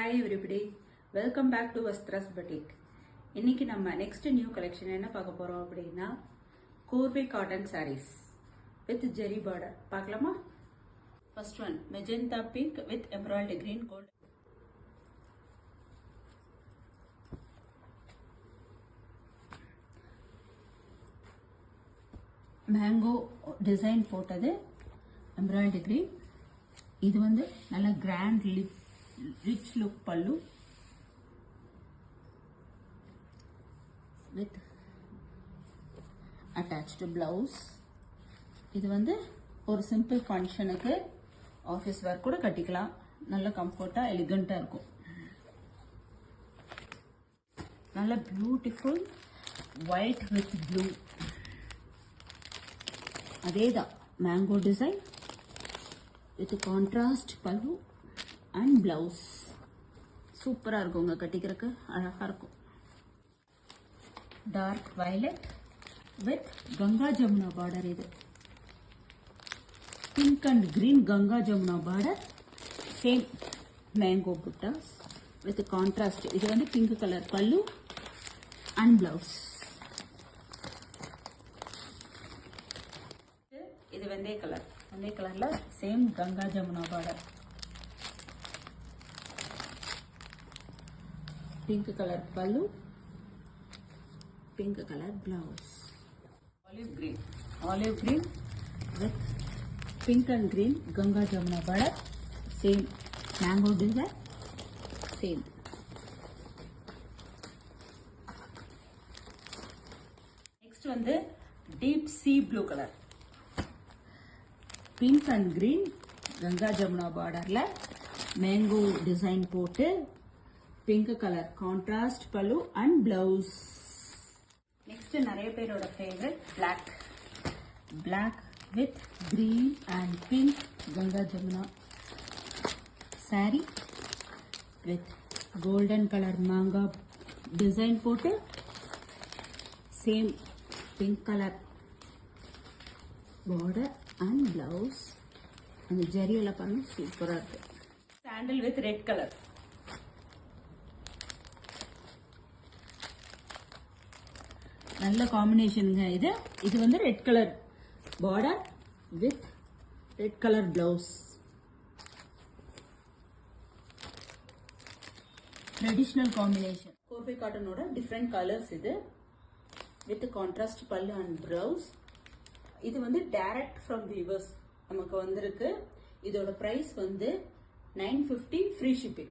Hi everybody, welcome back to Vastras Boutique. இன்னைக்கு நம்ம next new collection என்ன பார்க்க போறோம் அப்படினா கோர்வே cotton sarees with zari border. பார்க்கலாமா? First one magenta pink with emerald green gold. Mango design போட்டது emerald green. இது வந்து நல்ல grand rich look pallu with attached blouse. இது வந்து ஒரு simple ஃபங்க்ஷனுக்கு ஆஃபீஸ் வேர் கூட கட்டிக்கலாம். நல்ல கம்ஃபர்ட்டா எலிகண்டா இருக்கும். நல்ல பியூட்டிஃபுல் white with blue. அதேதான் mango design with contrast pallu and blouse. சூப்பரா இருக்குங்க, கட்டிக்கிறதுக்கு அழகா இருக்கும். Dark violet with Ganga Jamuna border. இது pink and green Ganga Jamuna border, same mango buttas with contrast. இது வந்து pink colour pallu and blouse. இது வெந்தய கலர், வெந்தய கலர்ல same Ganga Jamuna border. pink color pallu, pink color blouse. Olive green with pink and green Ganga Jamuna border, same mango design, same. Next one the deep sea blue color, pink and green Ganga Jamuna border la mango design போட்டு pink color contrast pallu and blouse. Next நிறைய பேரோட favorite black with green and pink Ganga Jamuna saree with golden color manga design போட்டு same pink color border and blouse. அந்த ஜரியில பாருங்க சூப்பரா இருக்கு. Sandal with red color. நல்ல காம்பினேஷனுங்க இது. இது வந்து red colour border with red colour blouse. Traditional combination. கோர்வே காட்டனோட டிஃப்ரெண்ட் கலர்ஸ் இது with contrast pallu and blouse. இது வந்து டைரக்ட் ஃப்ரம் வீவர்ஸ் நமக்கு வந்திருக்கு. இதோட பிரைஸ் வந்து 950 ஃப்ரீ ஷிப்பிங்.